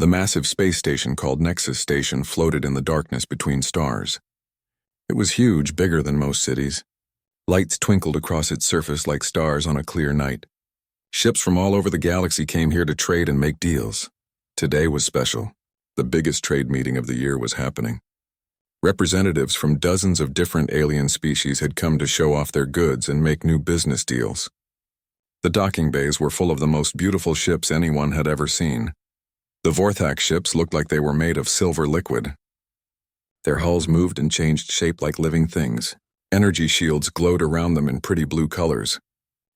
The massive space station called Nexus Station floated in the darkness between stars. It was huge, bigger than most cities. Lights twinkled across its surface like stars on a clear night. Ships from all over the galaxy came here to trade and make deals. Today was special. The biggest trade meeting of the year was happening. Representatives from dozens of different alien species had come to show off their goods and make new business deals. The docking bays were full of the most beautiful ships anyone had ever seen. The Vorthak ships looked like they were made of silver liquid. Their hulls moved and changed shape like living things. Energy shields glowed around them in pretty blue colors.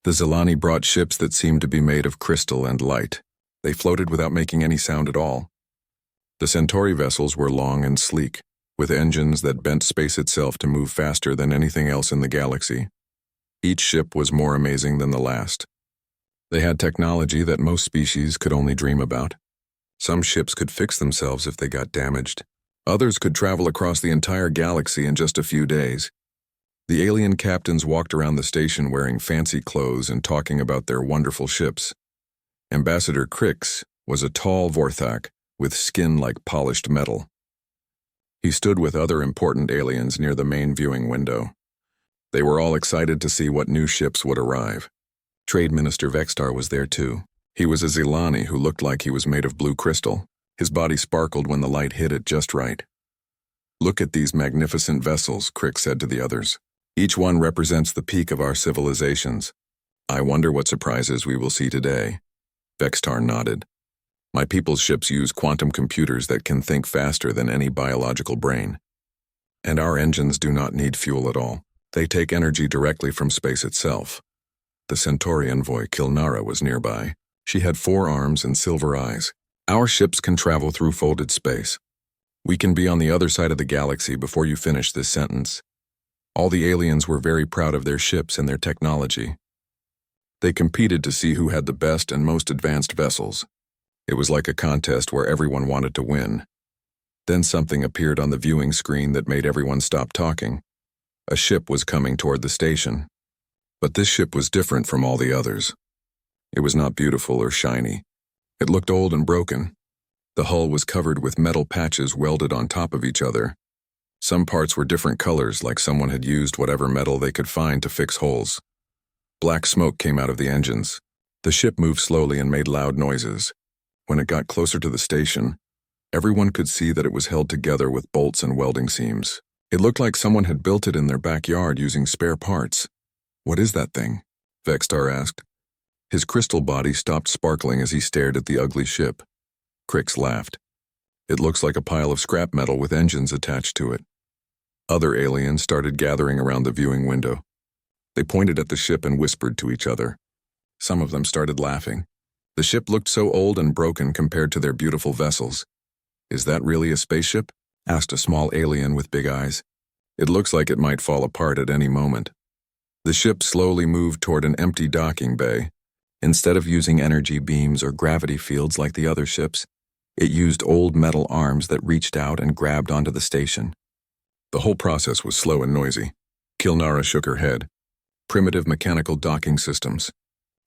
The Zelani brought ships that seemed to be made of crystal and light. They floated without making any sound at all. The Centauri vessels were long and sleek, with engines that bent space itself to move faster than anything else in the galaxy. Each ship was more amazing than the last. They had technology that most species could only dream about. Some ships could fix themselves if they got damaged. Others could travel across the entire galaxy in just a few days. The alien captains walked around the station wearing fancy clothes and talking about their wonderful ships. Ambassador Crix was a tall Vorthak with skin like polished metal. He stood with other important aliens near the main viewing window. They were all excited to see what new ships would arrive. Trade Minister Vextar was there too. He was a Zelani who looked like he was made of blue crystal. His body sparkled when the light hit it just right. "Look at these magnificent vessels," Crick said to the others. "Each one represents the peak of our civilizations. I wonder what surprises we will see today." Vextar nodded. "My people's ships use quantum computers that can think faster than any biological brain. And our engines do not need fuel at all. They take energy directly from space itself." The Centauri envoy Kilnara was nearby. She had 4 arms and silver eyes. "Our ships can travel through folded space. We can be on the other side of the galaxy before you finish this sentence." All the aliens were very proud of their ships and their technology. They competed to see who had the best and most advanced vessels. It was like a contest where everyone wanted to win. Then something appeared on the viewing screen that made everyone stop talking. A ship was coming toward the station. But this ship was different from all the others. It was not beautiful or shiny. It looked old and broken. The hull was covered with metal patches welded on top of each other. Some parts were different colors, like someone had used whatever metal they could find to fix holes. Black smoke came out of the engines. The ship moved slowly and made loud noises. When it got closer to the station, everyone could see that it was held together with bolts and welding seams. It looked like someone had built it in their backyard using spare parts. "What is that thing?" Vextar asked. His crystal body stopped sparkling as he stared at the ugly ship. Crix laughed. "It looks like a pile of scrap metal with engines attached to it." Other aliens started gathering around the viewing window. They pointed at the ship and whispered to each other. Some of them started laughing. The ship looked so old and broken compared to their beautiful vessels. "Is that really a spaceship?" asked a small alien with big eyes. "It looks like it might fall apart at any moment." The ship slowly moved toward an empty docking bay. Instead of using energy beams or gravity fields like the other ships, it used old metal arms that reached out and grabbed onto the station. The whole process was slow and noisy. Kilnara shook her head. Primitive mechanical docking systems.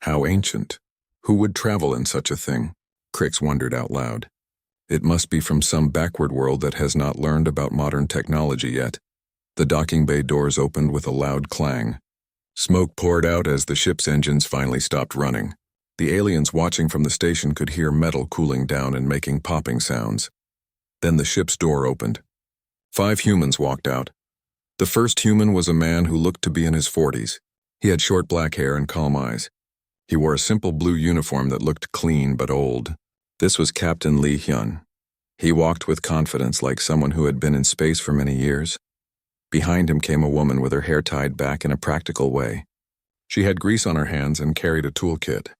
How ancient. Who would travel in such a thing? Crix wondered out loud. It must be from some backward world that has not learned about modern technology yet. The docking bay doors opened with a loud clang. Smoke poured out as the ship's engines finally stopped running. The aliens watching from the station could hear metal cooling down and making popping sounds. Then the ship's door opened. 5 humans walked out. The first human was a man who looked to be in his 40s. He had short black hair and calm eyes. He wore a simple blue uniform that looked clean but old. This was Captain Lee Hyun. He walked with confidence like someone who had been in space for many years. Behind him came a woman with her hair tied back in a practical way. She had grease on her hands and carried a toolkit.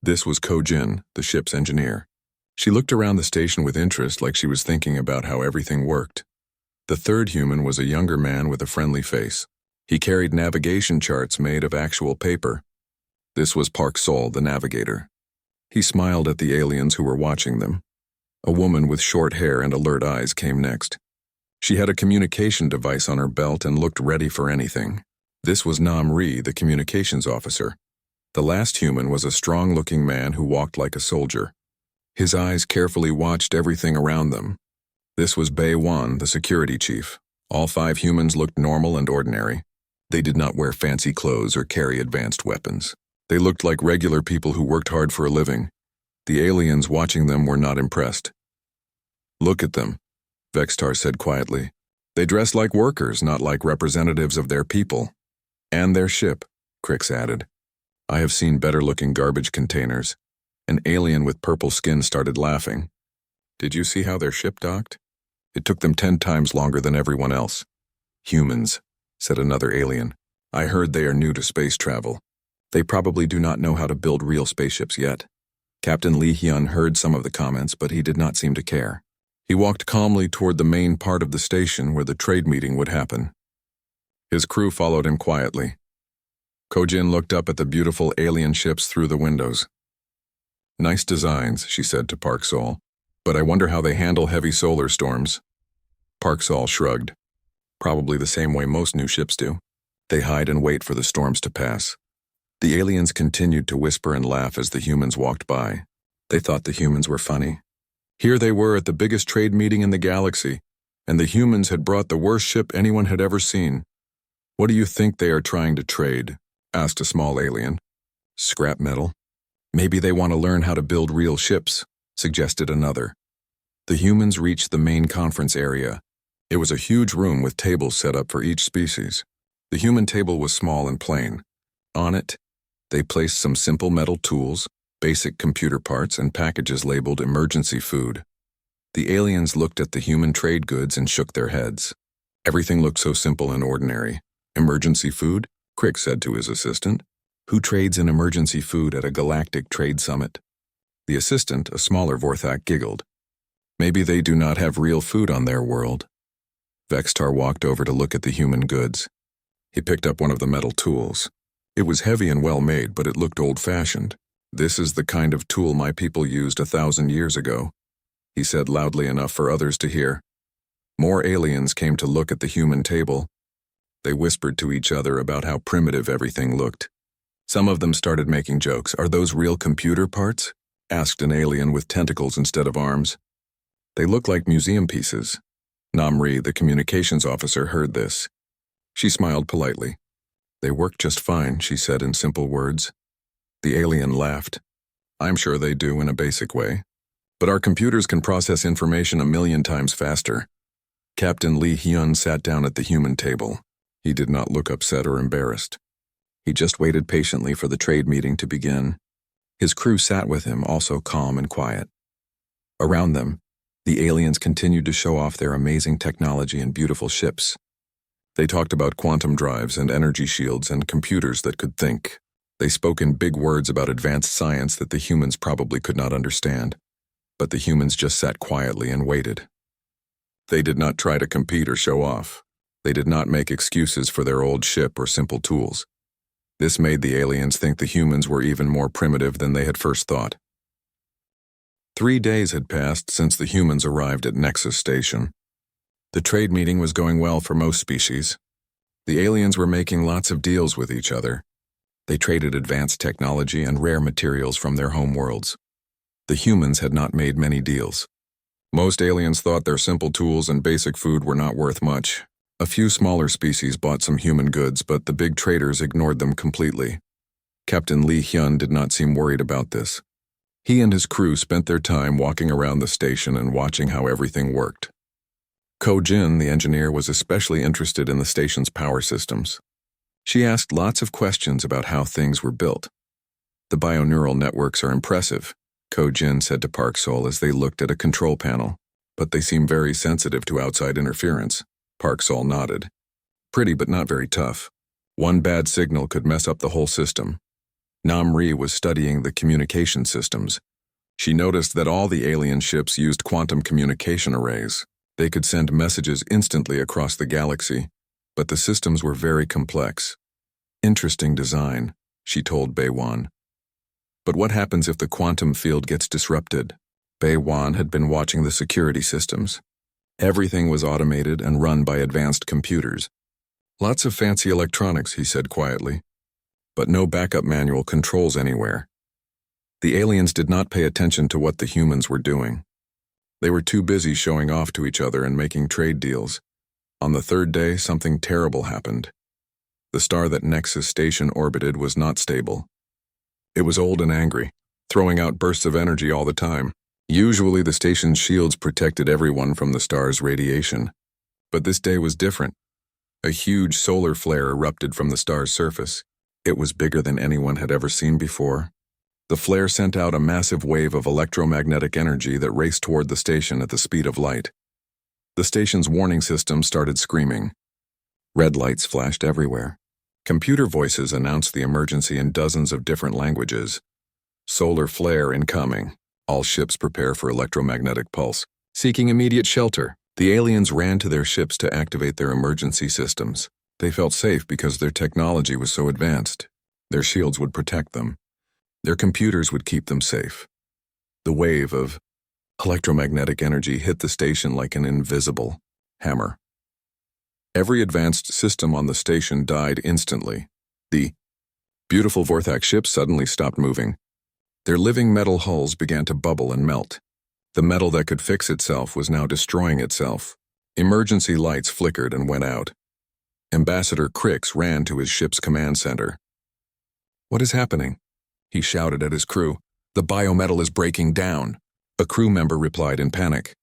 This was Ko Jin, the ship's engineer. She looked around the station with interest like she was thinking about how everything worked. The third human was a younger man with a friendly face. He carried navigation charts made of actual paper. This was Park Sol, the navigator. He smiled at the aliens who were watching them. A woman with short hair and alert eyes came next. She had a communication device on her belt and looked ready for anything. This was Nam Ri, the communications officer. The last human was a strong-looking man who walked like a soldier. His eyes carefully watched everything around them. This was Bay Wan, the security chief. All 5 humans looked normal and ordinary. They did not wear fancy clothes or carry advanced weapons. They looked like regular people who worked hard for a living. The aliens watching them were not impressed. "Look at them," Vextar said quietly. "They dress like workers, not like representatives of their people." "And their ship," Crix added. "I have seen better-looking garbage containers." An alien with purple skin started laughing. "Did you see how their ship docked? It took them 10 times longer than everyone else." "Humans," said another alien. "I heard they are new to space travel. They probably do not know how to build real spaceships yet." Captain Lee Hyun heard some of the comments, but he did not seem to care. He walked calmly toward the main part of the station where the trade meeting would happen. His crew followed him quietly. Ko-Jin looked up at the beautiful alien ships through the windows. "Nice designs," she said to Park Sol, "but I wonder how they handle heavy solar storms." Park Sol shrugged. "Probably the same way most new ships do. They hide and wait for the storms to pass." The aliens continued to whisper and laugh as the humans walked by. They thought the humans were funny. Here they were at the biggest trade meeting in the galaxy, and the humans had brought the worst ship anyone had ever seen. "What do you think they are trying to trade?" asked a small alien. "Scrap metal." "Maybe they want to learn how to build real ships," suggested another. The humans reached the main conference area. It was a huge room with tables set up for each species. The human table was small and plain. On it, they placed some simple metal tools, basic computer parts, and packages labeled emergency food. The aliens looked at the human trade goods and shook their heads. Everything looked so simple and ordinary. "Emergency food?" Crick said to his assistant. "Who trades in emergency food at a galactic trade summit?" The assistant, a smaller Vorthak, giggled. "Maybe they do not have real food on their world." Vextar walked over to look at the human goods. He picked up one of the metal tools. It was heavy and well made, but it looked old-fashioned. "This is the kind of tool my people used 1,000 years ago," he said loudly enough for others to hear. More aliens came to look at the human table. They whispered to each other about how primitive everything looked. Some of them started making jokes. "Are those real computer parts?" asked an alien with tentacles instead of arms. "They look like museum pieces." Namri, the communications officer, heard this. She smiled politely. "They work just fine," she said in simple words. The alien laughed. "I'm sure they do in a basic way. But our computers can process information 1,000,000 times faster." Captain Lee Hyun sat down at the human table. He did not look upset or embarrassed. He just waited patiently for the trade meeting to begin. His crew sat with him, also calm and quiet. Around them, the aliens continued to show off their amazing technology and beautiful ships. They talked about quantum drives and energy shields and computers that could think. They spoke in big words about advanced science that the humans probably could not understand. But the humans just sat quietly and waited. They did not try to compete or show off. They did not make excuses for their old ship or simple tools. This made the aliens think the humans were even more primitive than they had first thought. 3 days had passed since the humans arrived at Nexus Station. The trade meeting was going well for most species. The aliens were making lots of deals with each other. They traded advanced technology and rare materials from their home worlds. The humans had not made many deals. Most aliens thought their simple tools and basic food were not worth much. A few smaller species bought some human goods, but the big traders ignored them completely. Captain Lee Hyun did not seem worried about this. He and his crew spent their time walking around the station and watching how everything worked. Ko-Jin, the engineer, was especially interested in the station's power systems. She asked lots of questions about how things were built. "The bioneural networks are impressive," Ko-Jin said to Park Sol as they looked at a control panel, "but they seem very sensitive to outside interference." Park Sol nodded. "Pretty but not very tough. One bad signal could mess up the whole system." Namri was studying the communication systems. She noticed that all the alien ships used quantum communication arrays. They could send messages instantly across the galaxy, but the systems were very complex. "Interesting design," she told Bay Wan. "But what happens if the quantum field gets disrupted?" Bay Wan had been watching the security systems. Everything was automated and run by advanced computers. "Lots of fancy electronics," he said quietly, "but no backup manual controls anywhere." The aliens did not pay attention to what the humans were doing. They were too busy showing off to each other and making trade deals. On the third day, something terrible happened. The star that Nexus Station orbited was not stable. It was old and angry, throwing out bursts of energy all the time. Usually the station's shields protected everyone from the star's radiation. But this day was different. A huge solar flare erupted from the star's surface. It was bigger than anyone had ever seen before. The flare sent out a massive wave of electromagnetic energy that raced toward the station at the speed of light. The station's warning system started screaming. Red lights flashed everywhere. Computer voices announced the emergency in dozens of different languages. Solar flare incoming. All ships prepare for electromagnetic pulse. Seeking immediate shelter. The aliens ran to their ships to activate their emergency systems. They felt safe because their technology was so advanced. Their shields would protect them. Their computers would keep them safe. The wave of electromagnetic energy hit the station like an invisible hammer. Every advanced system on the station died instantly. The beautiful Vorthak ships suddenly stopped moving. Their living metal hulls began to bubble and melt. The metal that could fix itself was now destroying itself. Emergency lights flickered and went out. Ambassador Crix ran to his ship's command center. "What is happening?" he shouted at his crew. "The biometal is breaking down." A crew member replied in panic.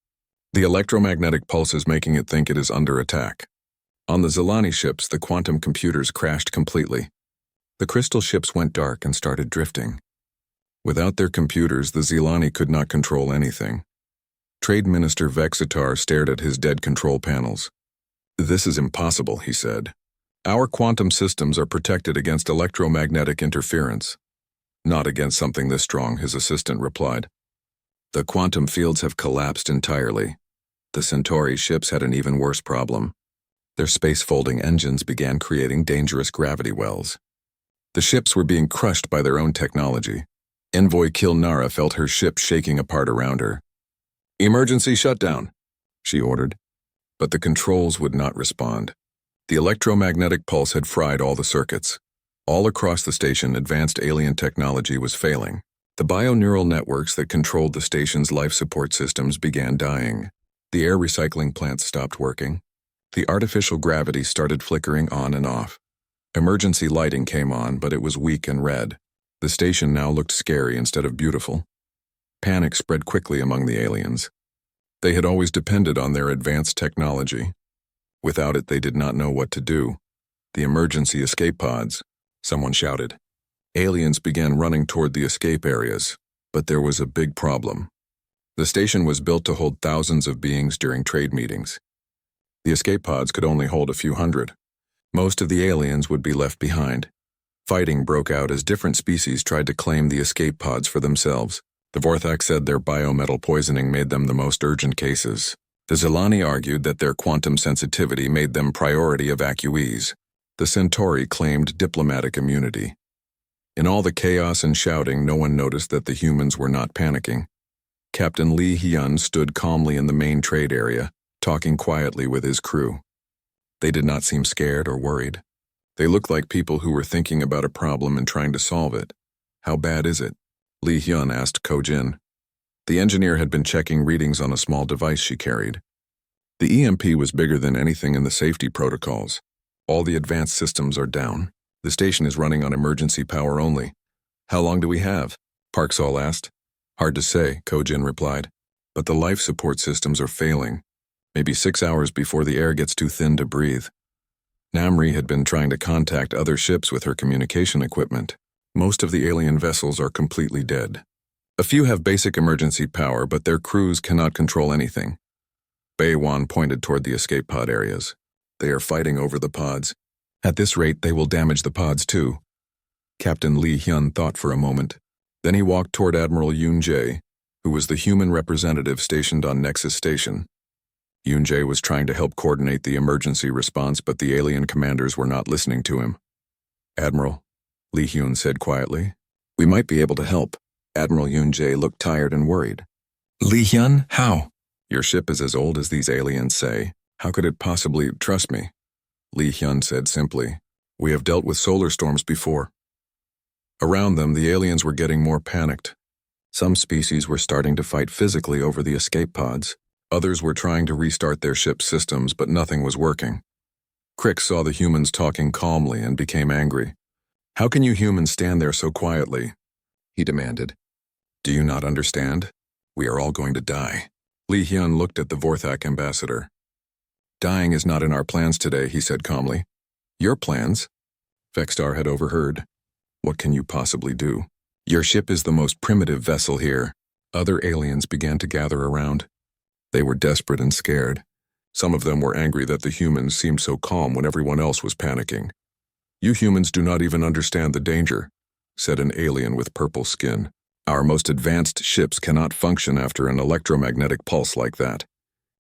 "The electromagnetic pulse is making it think it is under attack." On the Zilani ships, the quantum computers crashed completely. The crystal ships went dark and started drifting. Without their computers, the Zilani could not control anything. Trade Minister Vexitar stared at his dead control panels. "This is impossible," he said. "Our quantum systems are protected against electromagnetic interference." "Not against something this strong," his assistant replied. "The quantum fields have collapsed entirely." The Centauri ships had an even worse problem. Their space-folding engines began creating dangerous gravity wells. The ships were being crushed by their own technology. Envoy Kilnara felt her ship shaking apart around her. "Emergency shutdown," she ordered. But the controls would not respond. The electromagnetic pulse had fried all the circuits. All across the station, advanced alien technology was failing. The bioneural networks that controlled the station's life support systems began dying. The air recycling plants stopped working. The artificial gravity started flickering on and off. Emergency lighting came on, but it was weak and red. The station now looked scary instead of beautiful. Panic spread quickly among the aliens. They had always depended on their advanced technology. Without it, they did not know what to do. "The emergency escape pods," someone shouted. Aliens began running toward the escape areas, but there was a big problem. The station was built to hold thousands of beings during trade meetings. The escape pods could only hold a few hundred. Most of the aliens would be left behind. Fighting broke out as different species tried to claim the escape pods for themselves. The Vorthak said their biometal poisoning made them the most urgent cases. The Zilani argued that their quantum sensitivity made them priority evacuees. The Centauri claimed diplomatic immunity. In all the chaos and shouting, no one noticed that the humans were not panicking. Captain Li Hyun stood calmly in the main trade area, talking quietly with his crew. They did not seem scared or worried. They looked like people who were thinking about a problem and trying to solve it. "How bad is it?" Li Hyun asked Ko Jin. The engineer had been checking readings on a small device she carried. The EMP was bigger than anything in the safety protocols. "All the advanced systems are down. The station is running on emergency power only." "How long do we have?" Park Sol asked. "Hard to say," Ko Jin replied. "But the life support systems are failing. Maybe 6 hours before the air gets too thin to breathe." Namri had been trying to contact other ships with her communication equipment. Most of the alien vessels are completely dead. A few have basic emergency power, but their crews cannot control anything. Baewan pointed toward the escape pod areas. "They are fighting over the pods. At this rate, they will damage the pods too." Captain Li Hyun thought for a moment. Then he walked toward Admiral Yoon Jae, who was the human representative stationed on Nexus Station. Yoon Jae was trying to help coordinate the emergency response, but the alien commanders were not listening to him. "Admiral," Li Hyun said quietly, "we might be able to help." Admiral Yoon Jae looked tired and worried. "Li Hyun, how?" "Your ship is as old as these aliens say. How could it possibly trust me?" Li Hyun said simply, "We have dealt with solar storms before." Around them, the aliens were getting more panicked. Some species were starting to fight physically over the escape pods. Others were trying to restart their ship's systems, but nothing was working. Crick saw the humans talking calmly and became angry. "How can you humans stand there so quietly?" he demanded. "Do you not understand? We are all going to die." Lee Hyun looked at the Vorthak ambassador. "Dying is not in our plans today," he said calmly. "Your plans?" Vextar had overheard. "What can you possibly do? Your ship is the most primitive vessel here." Other aliens began to gather around. They were desperate and scared. Some of them were angry that the humans seemed so calm when everyone else was panicking. "You humans do not even understand the danger," said an alien with purple skin. "Our most advanced ships cannot function after an electromagnetic pulse like that."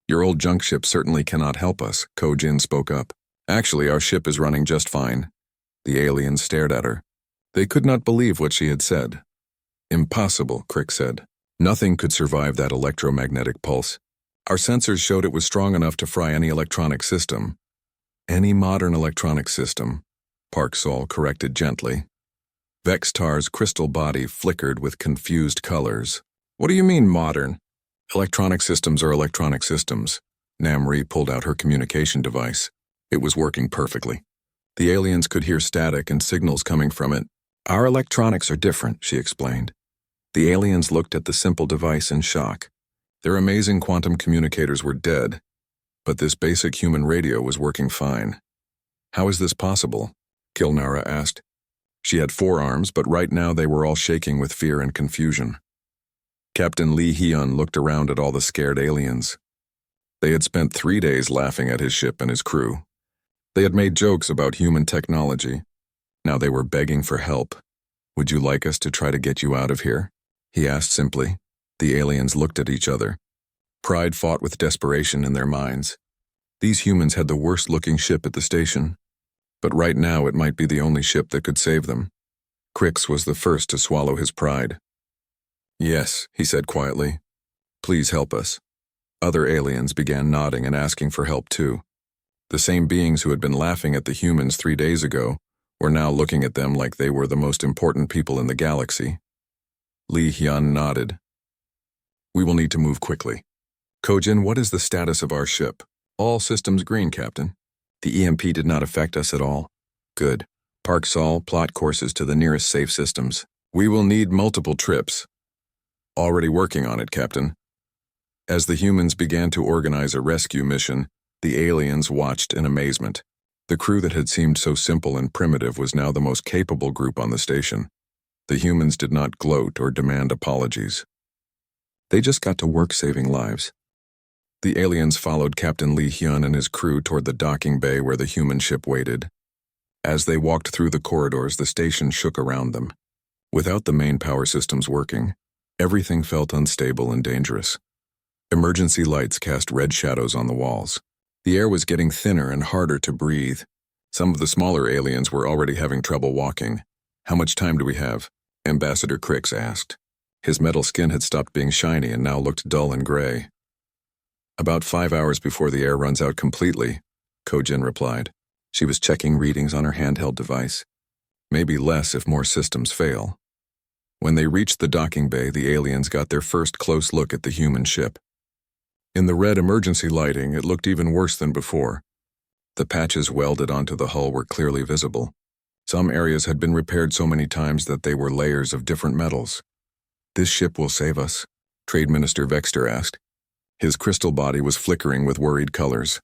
"Your old junk ship certainly cannot help us," Ko Jin spoke up. "Actually, our ship is running just fine." The aliens stared at her. They could not believe what she had said. "Impossible," Crick said. "Nothing could survive that electromagnetic pulse. Our sensors showed it was strong enough to fry any electronic system." "Any modern electronic system," Park Sol corrected gently. Vextar's crystal body flickered with confused colors. "What do you mean, modern?" "Electronic systems are electronic systems." Namri pulled out her communication device. It was working perfectly. The aliens could hear static and signals coming from it. "Our electronics are different," she explained. The aliens looked at the simple device in shock. Their amazing quantum communicators were dead, but this basic human radio was working fine. "How is this possible?" Kilnara asked. She had 4 arms, but right now they were all shaking with fear and confusion. Captain Lee Hyun looked around at all the scared aliens. They had spent 3 days laughing at his ship and his crew. They had made jokes about human technology. Now they were begging for help. "Would you like us to try to get you out of here?" he asked simply. The aliens looked at each other. Pride fought with desperation in their minds. These humans had the worst-looking ship at the station, but right now it might be the only ship that could save them. Crix was the first to swallow his pride. "Yes," he said quietly. "Please help us." Other aliens began nodding and asking for help too. The same beings who had been laughing at the humans 3 days ago were now looking at them like they were the most important people in the galaxy. Lee Hyun nodded. "We will need to move quickly. Kojin, what is the status of our ship?" "All systems green, Captain. The EMP did not affect us at all." "Good. Park Sol, plot courses to the nearest safe systems. We will need multiple trips." "Already working on it, Captain." As the humans began to organize a rescue mission, the aliens watched in amazement. The crew that had seemed so simple and primitive was now the most capable group on the station. The humans did not gloat or demand apologies. They just got to work saving lives. The aliens followed Captain Lee Hyun and his crew toward the docking bay where the human ship waited. As they walked through the corridors, the station shook around them. Without the main power systems working, everything felt unstable and dangerous. Emergency lights cast red shadows on the walls. The air was getting thinner and harder to breathe. Some of the smaller aliens were already having trouble walking. "How much time do we have?" Ambassador Crix asked. His metal skin had stopped being shiny and now looked dull and gray. "About 5 hours before the air runs out completely," Kojin replied. She was checking readings on her handheld device. "Maybe less if more systems fail." When they reached the docking bay, the aliens got their first close look at the human ship. In the red emergency lighting, it looked even worse than before. The patches welded onto the hull were clearly visible. Some areas had been repaired so many times that they were layers of different metals. "This ship will save us?" Trade Minister Vexter asked. His crystal body was flickering with worried colors.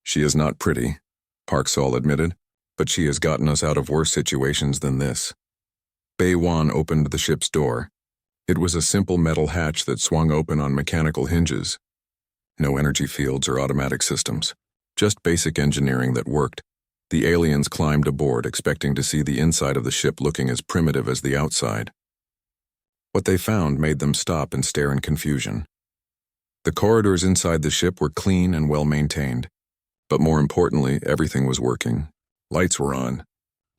"She is not pretty," Park Sol admitted, "but she has gotten us out of worse situations than this." Bei Wan opened the ship's door. It was a simple metal hatch that swung open on mechanical hinges. No energy fields or automatic systems, just basic engineering that worked. The aliens climbed aboard, expecting to see the inside of the ship looking as primitive as the outside. What they found made them stop and stare in confusion. The corridors inside the ship were clean and well maintained, but more importantly, everything was working. Lights were on.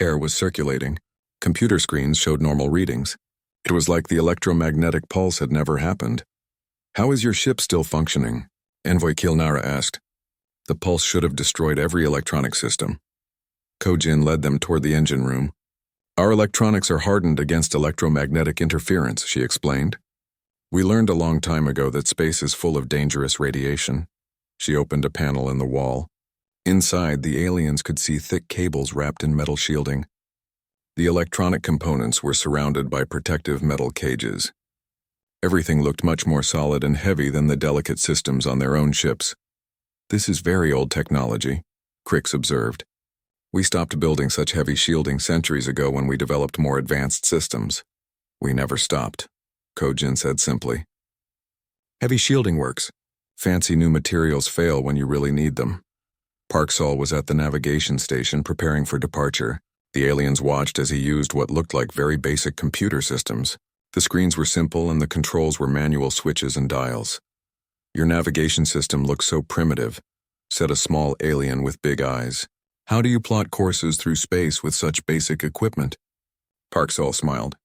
Air was circulating. Computer screens showed normal readings. It was like the electromagnetic pulse had never happened. "How is your ship still functioning?" Envoy Kilnara asked. "The pulse should have destroyed every electronic system." Kojin led them toward the engine room. "Our electronics are hardened against electromagnetic interference," she explained. We learned a long time ago that space is full of dangerous radiation. She opened a panel in the wall. Inside, the aliens could see thick cables wrapped in metal shielding. The electronic components were surrounded by protective metal cages. Everything looked much more solid and heavy than the delicate systems on their own ships. "This is very old technology," Crix observed. "We stopped building such heavy shielding centuries ago when we developed more advanced systems." "We never stopped," Kojin said simply. "Heavy shielding works. Fancy new materials fail when you really need them." Parksall was at the navigation station preparing for departure. The aliens watched as he used what looked like very basic computer systems. The screens were simple and the controls were manual switches and dials. "Your navigation system looks so primitive," said a small alien with big eyes. "How do you plot courses through space with such basic equipment?" Parksall smiled.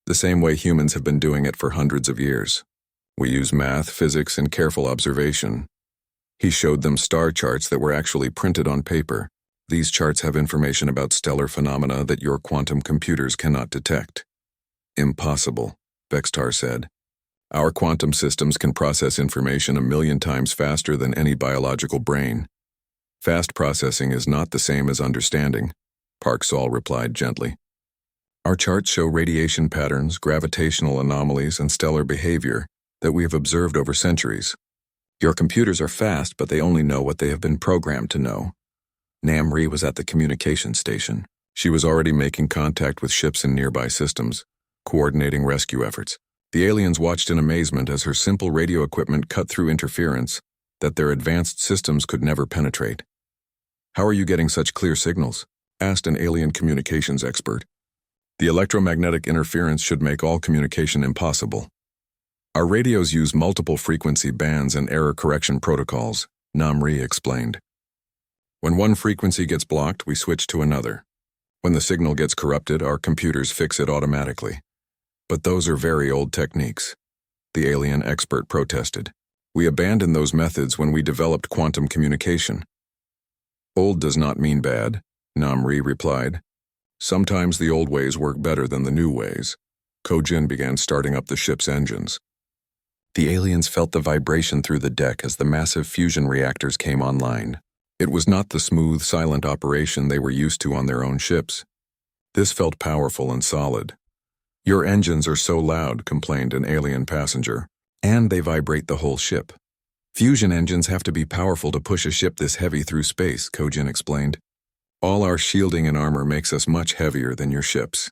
"The same way humans have been doing it for hundreds of years. We use math, physics, and careful observation." He showed them star charts that were actually printed on paper. "These charts have information about stellar phenomena that your quantum computers cannot detect." "Impossible," Vextar said. "Our quantum systems can process information 1,000,000 times faster than any biological brain." "Fast processing is not the same as understanding," Parksall replied gently. "Our charts show radiation patterns, gravitational anomalies, and stellar behavior that we have observed over centuries. Your computers are fast, but they only know what they have been programmed to know." Namri was at the communication station. She was already making contact with ships in nearby systems, coordinating rescue efforts. The aliens watched in amazement as her simple radio equipment cut through interference that their advanced systems could never penetrate. "How are you getting such clear signals?" asked an alien communications expert. "The electromagnetic interference should make all communication impossible. Our radios use multiple frequency bands and error correction protocols," Namri explained. "When one frequency gets blocked, we switch to another. When the signal gets corrupted, our computers fix it automatically. But those are very old techniques," the alien expert protested. "We abandoned those methods when we developed quantum communication." "Old does not mean bad," Namri replied. "Sometimes the old ways work better than the new ways." Kojin began starting up the ship's engines. The aliens felt the vibration through the deck as the massive fusion reactors came online. It was not the smooth, silent operation they were used to on their own ships. This felt powerful and solid. "Your engines are so loud," complained an alien passenger, "and they vibrate the whole ship." "Fusion engines have to be powerful to push a ship this heavy through space," Kojin explained. "All our shielding and armor makes us much heavier than your ships.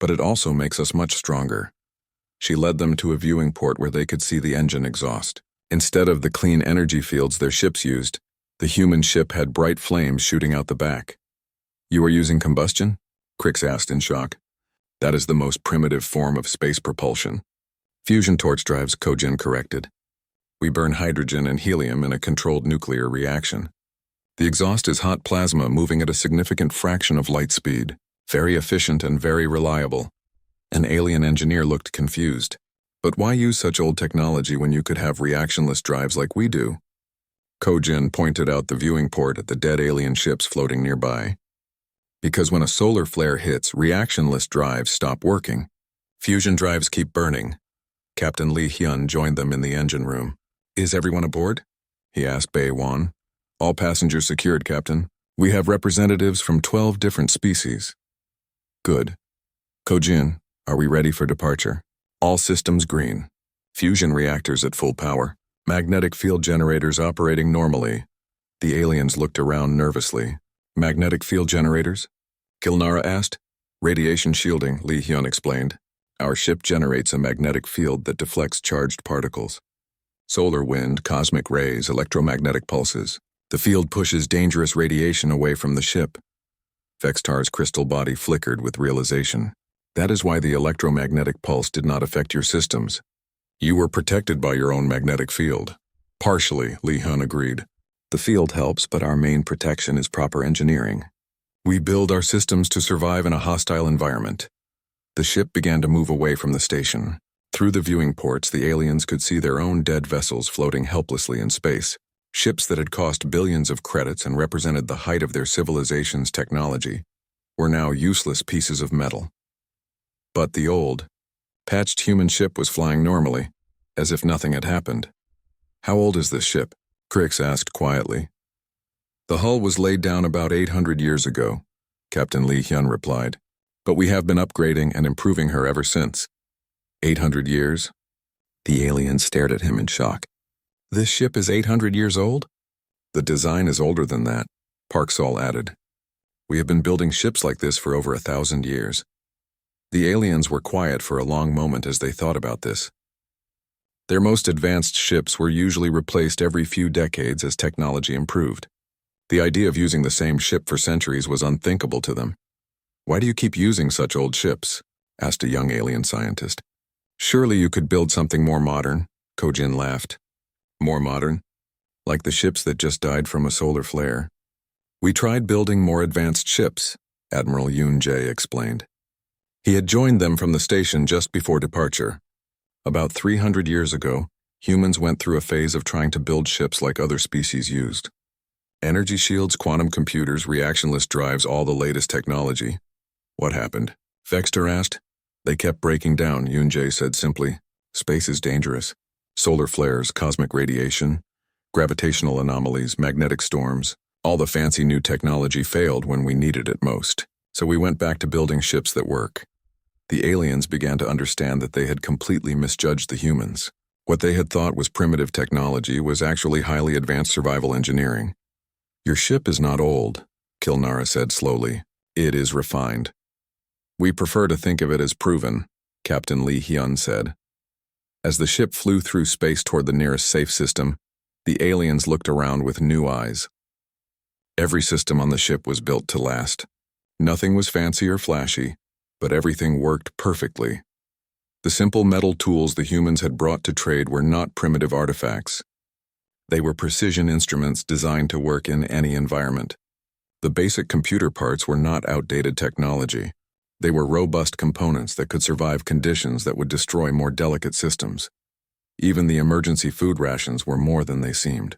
But it also makes us much stronger." She led them to a viewing port where they could see the engine exhaust. Instead of the clean energy fields their ships used, the human ship had bright flames shooting out the back. "You are using combustion?" Crix asked in shock. "That is the most primitive form of space propulsion." "Fusion torch drives," Kojin corrected. "We burn hydrogen and helium in a controlled nuclear reaction. The exhaust is hot plasma moving at a significant fraction of light speed, very efficient and very reliable." An alien engineer looked confused. "But why use such old technology when you could have reactionless drives like we do?" Kojin pointed out the viewing port at the dead alien ships floating nearby. "Because when a solar flare hits, reactionless drives stop working. Fusion drives keep burning." Captain Lee Hyun joined them in the engine room. "Is everyone aboard?" he asked Bae Wan. "All passengers secured, Captain. We have representatives from 12 different species." "Good. Kojin, are we ready for departure?" "All systems green. Fusion reactors at full power. Magnetic field generators operating normally." The aliens looked around nervously. "Magnetic field generators?" Kilnara asked. "Radiation shielding," Lee Hyun explained. "Our ship generates a magnetic field that deflects charged particles. Solar wind, cosmic rays, electromagnetic pulses. The field pushes dangerous radiation away from the ship." Vextar's crystal body flickered with realization. "That is why the electromagnetic pulse did not affect your systems. You were protected by your own magnetic field." "Partially," Lee Hyun agreed. "The field helps, but our main protection is proper engineering. We build our systems to survive in a hostile environment." The ship began to move away from the station. Through the viewing ports, the aliens could see their own dead vessels floating helplessly in space. Ships that had cost billions of credits and represented the height of their civilization's technology were now useless pieces of metal. But the old, patched human ship was flying normally. as if nothing had happened. "How old is this ship?" Crix asked quietly. "The hull was laid down about 800 years ago," Captain Li Hyun replied. "But we have been upgrading and improving her ever since." 800 years? The alien stared at him in shock. "This ship is 800 years old?" "The design is older than that," Park Sol added. "We have been building ships like this for over 1,000 years." The aliens were quiet for a long moment as they thought about this. Their most advanced ships were usually replaced every few decades as technology improved. The idea of using the same ship for centuries was unthinkable to them. "Why do you keep using such old ships?" asked a young alien scientist. "Surely you could build something more modern," Kojin laughed. "More modern? Like the ships that just died from a solar flare." "We tried building more advanced ships," Admiral Yoon Jae explained. He had joined them from the station just before departure. About 300 years ago, humans went through a phase of trying to build ships like other species used. Energy shields, quantum computers, reactionless drives, all the latest technology. "What happened?" Vexter asked. "They kept breaking down," Yoon Jae said simply. "Space is dangerous. Solar flares, cosmic radiation, gravitational anomalies, magnetic storms. All the fancy new technology failed when we needed it most. So we went back to building ships that work." The aliens began to understand that they had completely misjudged the humans. What they had thought was primitive technology was actually highly advanced survival engineering. "Your ship is not old," Kilnara said slowly. "It is refined." "We prefer to think of it as proven," Captain Li Hyun said. As the ship flew through space toward the nearest safe system, the aliens looked around with new eyes. Every system on the ship was built to last. Nothing was fancy or flashy, but everything worked perfectly. The simple metal tools the humans had brought to trade were not primitive artifacts. They were precision instruments designed to work in any environment. The basic computer parts were not outdated technology. They were robust components that could survive conditions that would destroy more delicate systems. Even the emergency food rations were more than they seemed.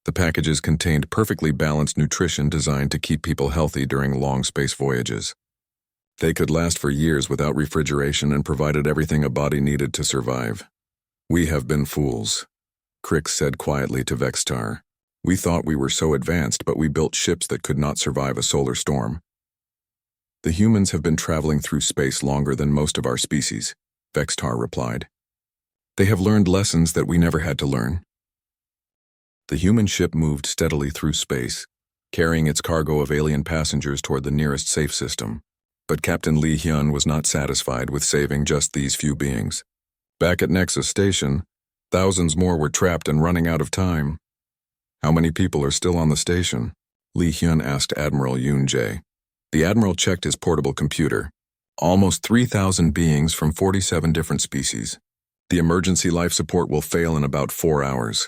The packages contained perfectly balanced nutrition designed to keep people healthy during long space voyages. They could last for years without refrigeration and provided everything a body needed to survive. "We have been fools," Crix said quietly to Vextar. "We thought we were so advanced, but we built ships that could not survive a solar storm." "The humans have been traveling through space longer than most of our species," Vextar replied. "They have learned lessons that we never had to learn." The human ship moved steadily through space, carrying its cargo of alien passengers toward the nearest safe system. But Captain Li Hyun was not satisfied with saving just these few beings. Back at Nexus Station, thousands more were trapped and running out of time. "How many people are still on the station?" Li Hyun asked Admiral Yoon Jae. The Admiral checked his portable computer. "Almost 3,000 beings from 47 different species. The emergency life support will fail in about 4 hours.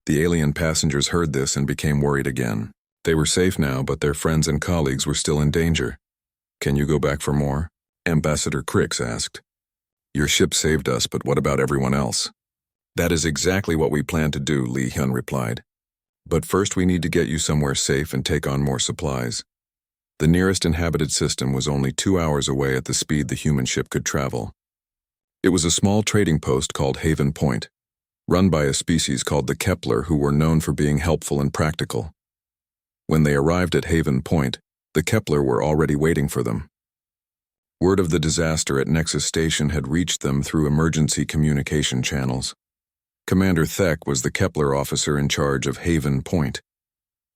The alien passengers heard this and became worried again. They were safe now, but their friends and colleagues were still in danger. "Can you go back for more?" Ambassador Crix asked. "Your ship saved us, but what about everyone else?" "That is exactly what we plan to do," Li Hyun replied. "But first we need to get you somewhere safe and take on more supplies." The nearest inhabited system was only 2 hours away at the speed the human ship could travel. It was a small trading post called Haven Point, run by a species called the Kepler who were known for being helpful and practical. When they arrived at Haven Point, the Kepler were already waiting for them. Word of the disaster at Nexus Station had reached them through emergency communication channels. Commander Thek was the Kepler officer in charge of Haven Point.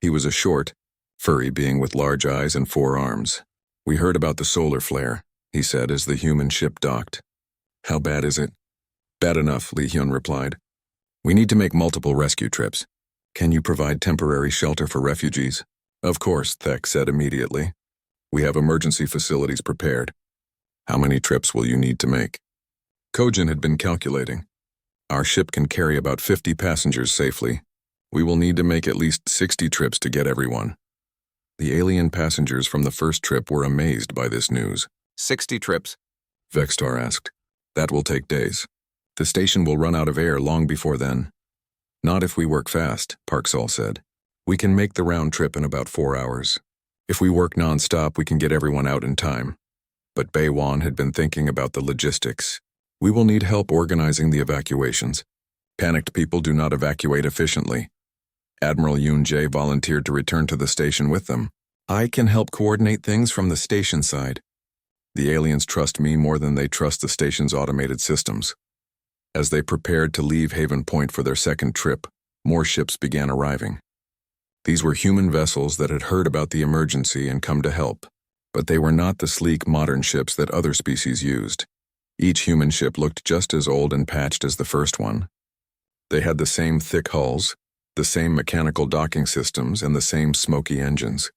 He was a short, furry being with large eyes and 4 arms. "We heard about the solar flare," he said as the human ship docked. "How bad is it?" "Bad enough," Li Hyun replied. "We need to make multiple rescue trips. Can you provide temporary shelter for refugees?" "Of course," Thek said immediately. "We have emergency facilities prepared. How many trips will you need to make?" Kojin had been calculating. "Our ship can carry about 50 passengers safely. We will need to make at least 60 trips to get everyone." The alien passengers from the first trip were amazed by this news. 60 trips? Vextar asked. "That will take days. The station will run out of air long before then." "Not if we work fast," Park Sol said. "We can make the round trip in about 4 hours. If we work non-stop, we can get everyone out in time." But Bae Wan had been thinking about the logistics. We will need help organizing the evacuations. Panicked people do not evacuate efficiently. Admiral Yoon Jae volunteered to return to the station with them. I can help coordinate things from the station side. The aliens trust me more than they trust the station's automated systems. As they prepared to leave Haven Point for their second trip, more ships began arriving. These were human vessels that had heard about the emergency and come to help, but they were not the sleek modern ships that other species used. Each human ship looked just as old and patched as the first one. They had the same thick hulls, the same mechanical docking systems, and the same smoky engines.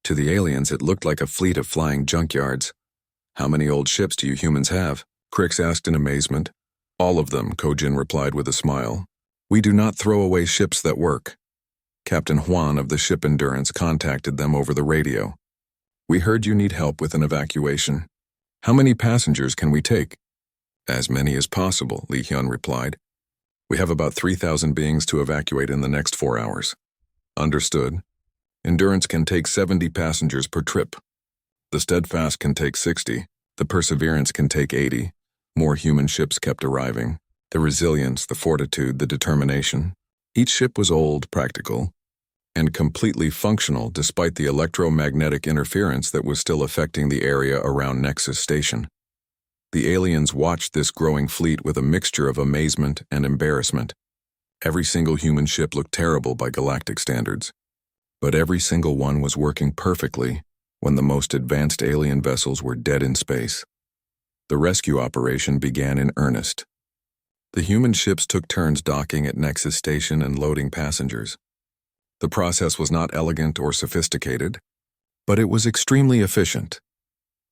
To the aliens, it looked like a fleet of flying junkyards. How many old ships do you humans have? Crix asked in amazement. All of them, Kojin replied with a smile. We do not throw away ships that work. Captain Juan of the ship Endurance contacted them over the radio. We heard you need help with an evacuation. How many passengers can we take? As many as possible, Lee Hyun replied. We have about 3,000 beings to evacuate in the next 4 hours. Understood. Endurance can take 70 passengers per trip. The Steadfast can take 60. The Perseverance can take 80. More human ships kept arriving. The resilience, the fortitude, the determination. Each ship was old, practical, and completely functional despite the electromagnetic interference that was still affecting the area around Nexus Station. The aliens watched this growing fleet with a mixture of amazement and embarrassment. Every single human ship looked terrible by galactic standards, but every single one was working perfectly when the most advanced alien vessels were dead in space. The rescue operation began in earnest. The human ships took turns docking at Nexus Station and loading passengers. The process was not elegant or sophisticated, but it was extremely efficient.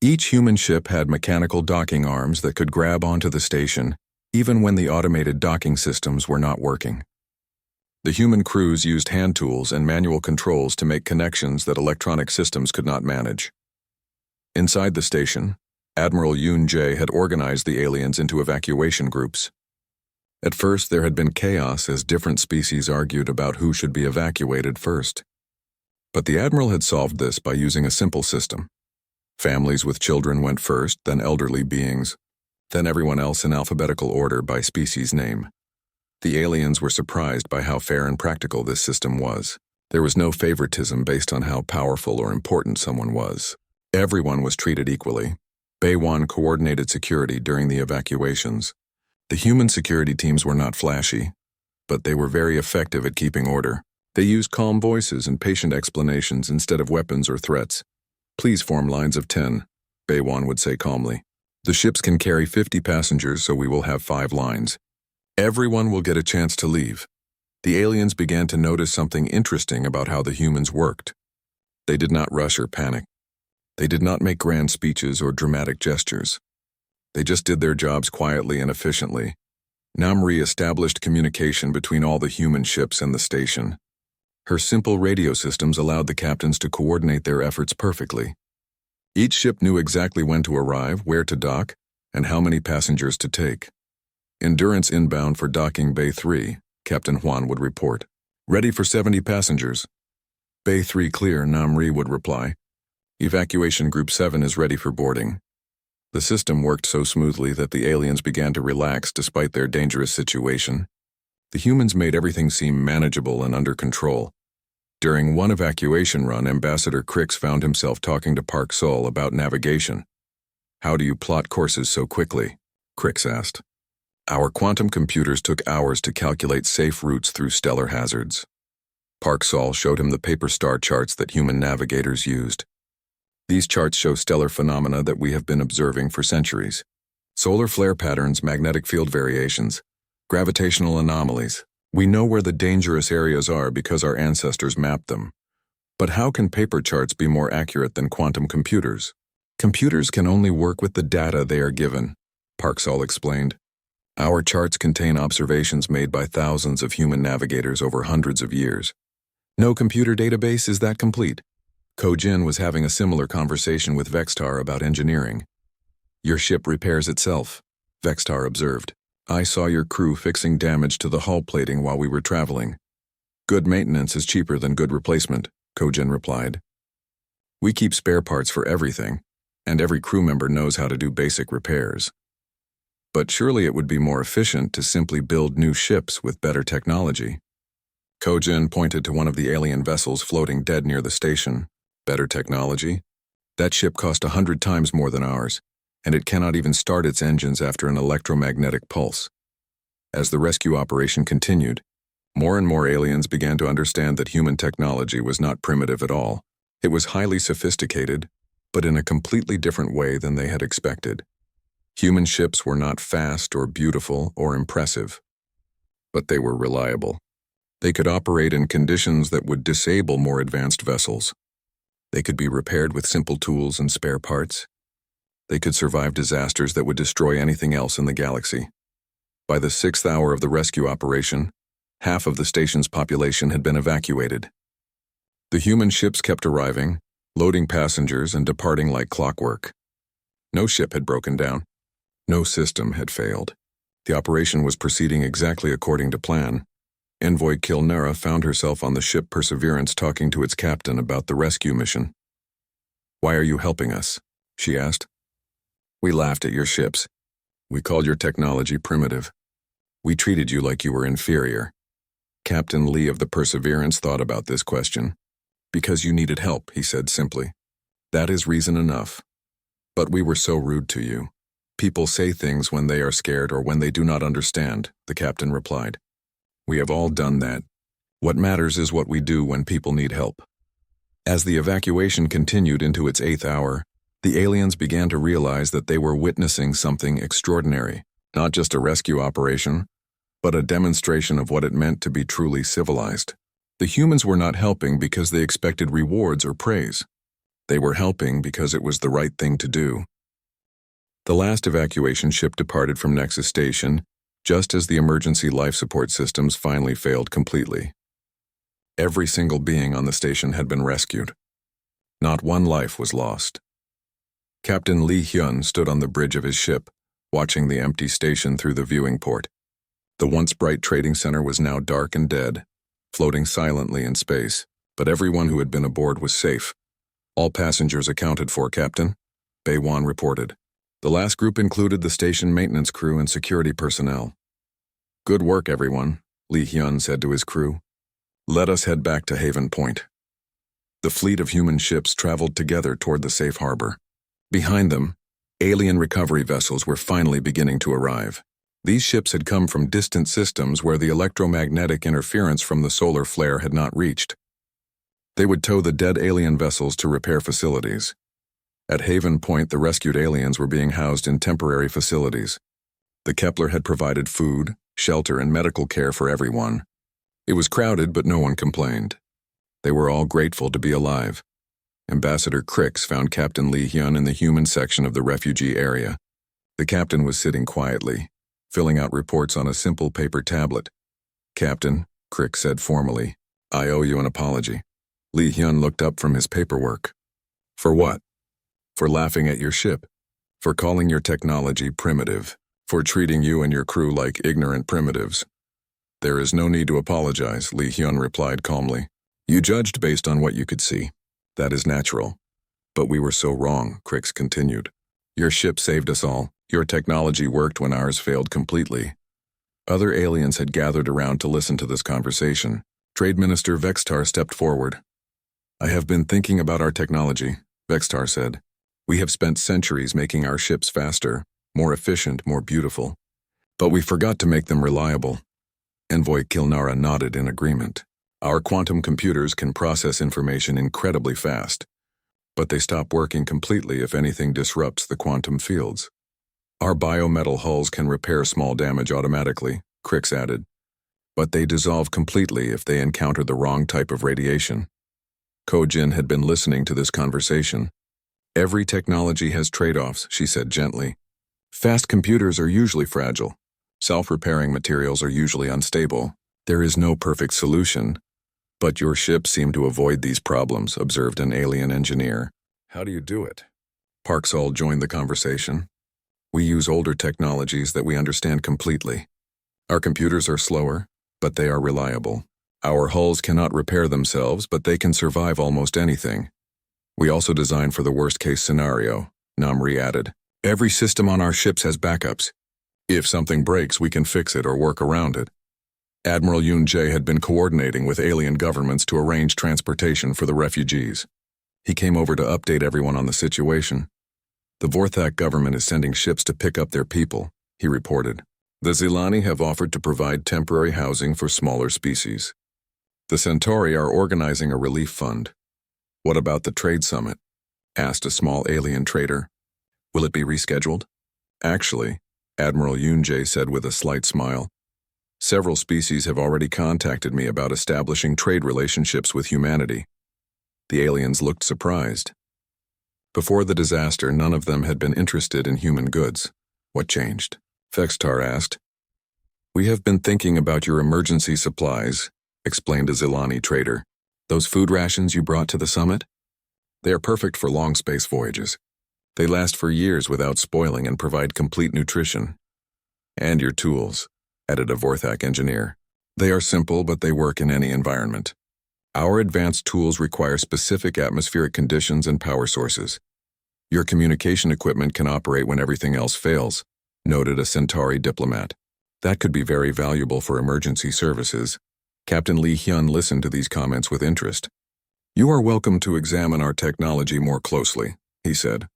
Each human ship had mechanical docking arms that could grab onto the station, even when the automated docking systems were not working. The human crews used hand tools and manual controls to make connections that electronic systems could not manage. Inside the station, Admiral Yoon Jae had organized the aliens into evacuation groups. At first, there had been chaos as different species argued about who should be evacuated first. But the Admiral had solved this by using a simple system. Families with children went first, then elderly beings, then everyone else in alphabetical order by species name. The aliens were surprised by how fair and practical this system was. There was no favoritism based on how powerful or important someone was. Everyone was treated equally. Baewon coordinated security during the evacuations. The human security teams were not flashy, but they were very effective at keeping order. They used calm voices and patient explanations instead of weapons or threats. Please form lines of 10, Baewon would say calmly. The ships can carry 50 passengers, so we will have 5 lines. Everyone will get a chance to leave. The aliens began to notice something interesting about how the humans worked. They did not rush or panic. They did not make grand speeches or dramatic gestures. They just did their jobs quietly and efficiently. Namri established communication between all the human ships and the station. Her simple radio systems allowed the captains to coordinate their efforts perfectly. Each ship knew exactly when to arrive, where to dock, and how many passengers to take. Endurance inbound for docking Bay 3, Captain Juan would report. Ready for 70 passengers. Bay 3 clear, Namri would reply. Evacuation Group 7 is ready for boarding. The system worked so smoothly that the aliens began to relax despite their dangerous situation. The humans made everything seem manageable and under control. During one evacuation run, Ambassador Crix found himself talking to Park Sol about navigation. How do you plot courses so quickly? Crix asked. Our quantum computers took hours to calculate safe routes through stellar hazards. Park Sol showed him the paper star charts that human navigators used. These charts show stellar phenomena that we have been observing for centuries. Solar flare patterns, magnetic field variations, gravitational anomalies. We know where the dangerous areas are because our ancestors mapped them. But how can paper charts be more accurate than quantum computers? Computers can only work with the data they are given, Park Sol explained. Our charts contain observations made by thousands of human navigators over hundreds of years. No computer database is that complete. Kojin was having a similar conversation with Vextar about engineering. Your ship repairs itself, Vextar observed. I saw your crew fixing damage to the hull plating while we were traveling. Good maintenance is cheaper than good replacement, Kojin replied. We keep spare parts for everything, and every crew member knows how to do basic repairs. But surely it would be more efficient to simply build new ships with better technology. Kojin pointed to one of the alien vessels floating dead near the station. Better technology? That ship cost 100 times more than ours, and it cannot even start its engines after an electromagnetic pulse. As the rescue operation continued, more and more aliens began to understand that human technology was not primitive at all. It was highly sophisticated, but in a completely different way than they had expected. Human ships were not fast or beautiful or impressive, but they were reliable. They could operate in conditions that would disable more advanced vessels. They could be repaired with simple tools and spare parts. They could survive disasters that would destroy anything else in the galaxy. By the 6th hour of the rescue operation, half of the station's population had been evacuated. The human ships kept arriving, loading passengers and departing like clockwork. No ship had broken down. No system had failed. The operation was proceeding exactly according to plan. Envoy Kilnara found herself on the ship Perseverance talking to its captain about the rescue mission. "Why are you helping us?" she asked. "We laughed at your ships. We called your technology primitive. We treated you like you were inferior." Captain Lee of the Perseverance thought about this question. "Because you needed help," he said simply. "That is reason enough. But we were so rude to you." "People say things when they are scared or when they do not understand," the captain replied. "We have all done that. What matters is what we do when people need help." As the evacuation continued into its 8th hour, the aliens began to realize that they were witnessing something extraordinary, not just a rescue operation, but a demonstration of what it meant to be truly civilized. The humans were not helping because they expected rewards or praise. They were helping because it was the right thing to do. The last evacuation ship departed from Nexus Station just as the emergency life support systems finally failed completely. Every single being on the station had been rescued. Not one life was lost. Captain Lee Hyun stood on the bridge of his ship, watching the empty station through the viewing port. The once bright trading center was now dark and dead, floating silently in space, but everyone who had been aboard was safe. "All passengers accounted for, Captain," Baewon reported. The last group included the station maintenance crew and security personnel. "Good work, everyone," Lee Hyun said to his crew. "Let us head back to Haven Point." The fleet of human ships traveled together toward the safe harbor. Behind them, alien recovery vessels were finally beginning to arrive. These ships had come from distant systems where the electromagnetic interference from the solar flare had not reached. They would tow the dead alien vessels to repair facilities. At Haven Point, the rescued aliens were being housed in temporary facilities. The Kepler had provided food, shelter, and medical care for everyone. It was crowded, but no one complained. They were all grateful to be alive. Ambassador Crix found Captain Lee Hyun in the human section of the refugee area. The captain was sitting quietly, filling out reports on a simple paper tablet. "Captain," Crix said formally, "I owe you an apology." Lee Hyun looked up from his paperwork. "For what?" "For laughing at your ship. For calling your technology primitive. For treating you and your crew like ignorant primitives." "There is no need to apologize," Lee Hyun replied calmly. "You judged based on what you could see. That is natural. But we were so wrong," Crix continued. "Your ship saved us all. Your technology worked when ours failed completely." Other aliens had gathered around to listen to this conversation. Trade Minister Vextar stepped forward. "I have been thinking about our technology," Vextar said. "We have spent centuries making our ships faster, more efficient, more beautiful. But we forgot to make them reliable." Envoy Kilnara nodded in agreement. "Our quantum computers can process information incredibly fast, but they stop working completely if anything disrupts the quantum fields. Our biometal hulls can repair small damage automatically," Crix added, "but they dissolve completely if they encounter the wrong type of radiation." Kojin had been listening to this conversation. "Every technology has trade-offs," she said gently. "Fast computers are usually fragile. Self-repairing materials are usually unstable. There is no perfect solution. But your ships seem to avoid these problems," observed an alien engineer. "How do you do it?" Parksall joined the conversation. "We use older technologies that we understand completely. Our computers are slower, but they are reliable. Our hulls cannot repair themselves, but they can survive almost anything. We also design for the worst-case scenario," Namri added. "Every system on our ships has backups. If something breaks, we can fix it or work around it. Admiral Yoon-jae had been coordinating with alien governments to arrange transportation for the refugees. He came over to update everyone on the situation. The Vorthak government is sending ships to pick up their people, he reported. The Zilani have offered to provide temporary housing for smaller species. The Centauri are organizing a relief fund. What about the trade summit? Asked a small alien trader. Will it be rescheduled? Actually, Admiral Yoon-jae said with a slight smile, several species have already contacted me about establishing trade relationships with humanity. The aliens looked surprised. Before the disaster, none of them had been interested in human goods. What changed? Fextar asked. We have been thinking about your emergency supplies, explained a Zilani trader. Those food rations you brought to the summit? They are perfect for long space voyages. They last for years without spoiling and provide complete nutrition. And your tools, added a Vorthak engineer. They are simple, but they work in any environment. Our advanced tools require specific atmospheric conditions and power sources. Your communication equipment can operate when everything else fails, noted a Centauri diplomat. That could be very valuable for emergency services. Captain Lee Hyun listened to these comments with interest. You are welcome to examine our technology more closely, he said.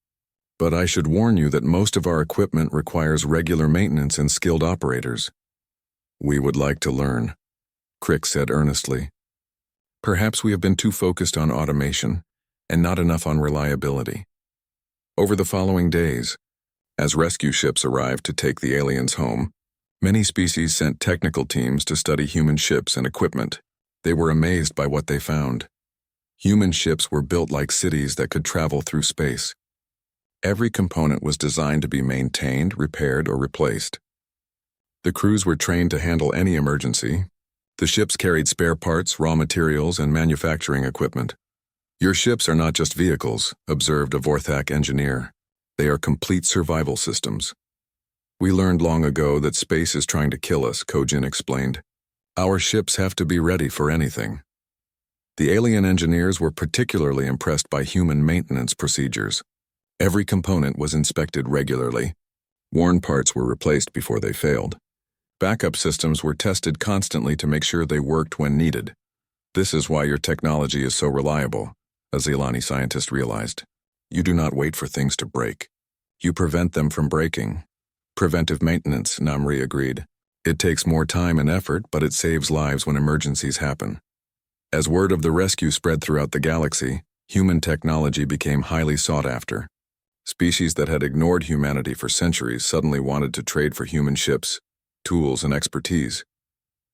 But I should warn you that most of our equipment requires regular maintenance and skilled operators. We would like to learn, Crick said earnestly. Perhaps we have been too focused on automation and not enough on reliability. Over the following days, as rescue ships arrived to take the aliens home, many species sent technical teams to study human ships and equipment. They were amazed by what they found. Human ships were built like cities that could travel through space. Every component was designed to be maintained, repaired, or replaced. The crews were trained to handle any emergency. The ships carried spare parts, raw materials, and manufacturing equipment. Your ships are not just vehicles, observed a Vorthak engineer. They are complete survival systems. We learned long ago that space is trying to kill us, Kojin explained. Our ships have to be ready for anything. The alien engineers were particularly impressed by human maintenance procedures. Every component was inspected regularly. Worn parts were replaced before they failed. Backup systems were tested constantly to make sure they worked when needed. This is why your technology is so reliable, a Zilani scientist realized. You do not wait for things to break. You prevent them from breaking. Preventive maintenance, Namri agreed. It takes more time and effort, but it saves lives when emergencies happen. As word of the rescue spread throughout the galaxy, human technology became highly sought after. Species that had ignored humanity for centuries suddenly wanted to trade for human ships, tools, and expertise.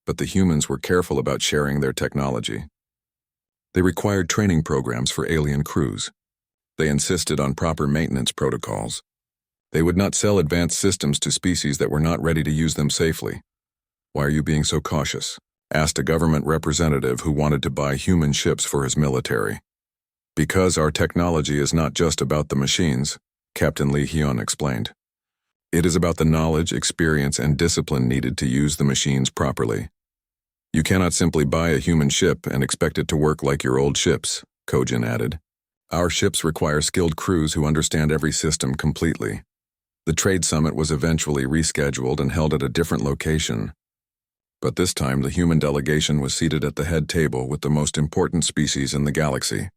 But the humans were careful about sharing their technology. They required training programs for alien crews. They insisted on proper maintenance protocols. They would not sell advanced systems to species that were not ready to use them safely. Why are you being so cautious? Asked a government representative who wanted to buy human ships for his military. Because our technology is not just about the machines, Captain Lee Hyun explained. It is about the knowledge, experience, and discipline needed to use the machines properly. You cannot simply buy a human ship and expect it to work like your old ships, Kojin added. Our ships require skilled crews who understand every system completely. The trade summit was eventually rescheduled and held at a different location. But this time the human delegation was seated at the head table with the most important species in the galaxy.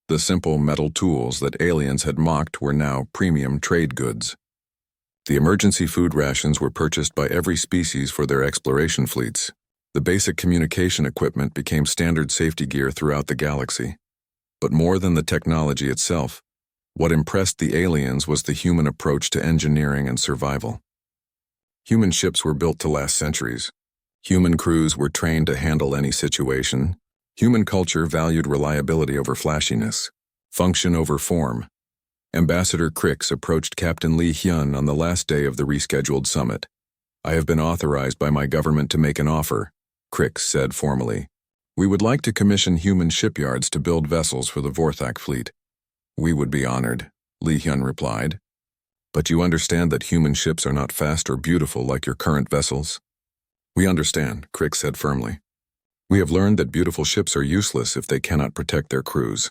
The simple metal tools that aliens had mocked were now premium trade goods. The emergency food rations were purchased by every species for their exploration fleets. The basic communication equipment became standard safety gear throughout the galaxy. But more than the technology itself, what impressed the aliens was the human approach to engineering and survival. Human ships were built to last centuries. Human crews were trained to handle any situation. Human culture valued reliability over flashiness, function over form. Ambassador Crix approached Captain Lee Hyun on the last day of the rescheduled summit. I have been authorized by my government to make an offer, Crix said formally. We would like to commission human shipyards to build vessels for the Vorthak fleet. We would be honored, Lee Hyun replied. But you understand that human ships are not fast or beautiful like your current vessels? We understand, Crix said firmly. We have learned that beautiful ships are useless if they cannot protect their crews.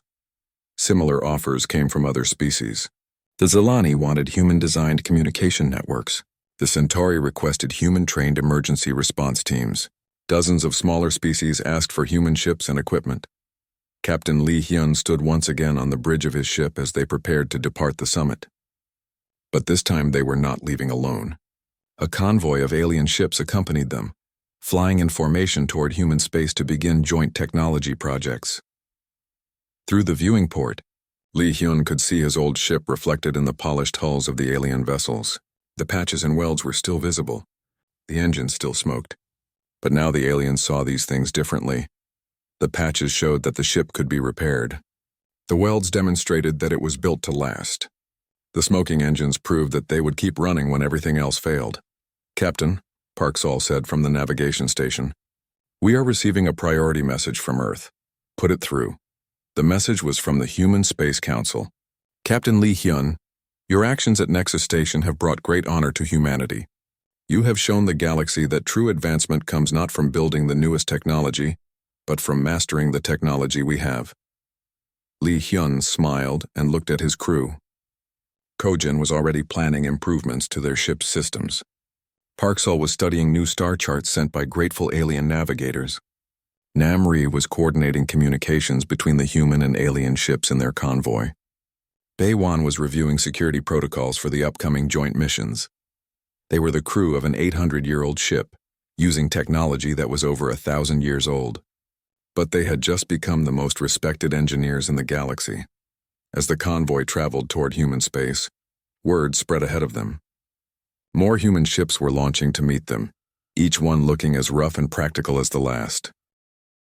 Similar offers came from other species. The Zilani wanted human-designed communication networks. The Centauri requested human-trained emergency response teams. Dozens of smaller species asked for human ships and equipment. Captain Lee Hyun stood once again on the bridge of his ship as they prepared to depart the summit. But this time they were not leaving alone. A convoy of alien ships accompanied them, flying in formation toward human space to begin joint technology projects. Through the viewing port, Lee Hyun could see his old ship reflected in the polished hulls of the alien vessels. The patches and welds were still visible. The engines still smoked. But now the aliens saw these things differently. The patches showed that the ship could be repaired. The welds demonstrated that it was built to last. The smoking engines proved that they would keep running when everything else failed. "Captain," Parksall said from the navigation station, "we are receiving a priority message from Earth. Put it through." The message was from the Human Space Council. "Captain Lee Hyun, your actions at Nexus Station have brought great honor to humanity. You have shown the galaxy that true advancement comes not from building the newest technology, but from mastering the technology we have." Lee Hyun smiled and looked at his crew. Kojin was already planning improvements to their ship's systems. Parksall was studying new star charts sent by grateful alien navigators. Namri was coordinating communications between the human and alien ships in their convoy. Baywan was reviewing security protocols for the upcoming joint missions. They were the crew of an 800-year-old ship, using technology that was over 1,000 years old. But they had just become the most respected engineers in the galaxy. As the convoy traveled toward human space, word spread ahead of them. More human ships were launching to meet them, each one looking as rough and practical as the last.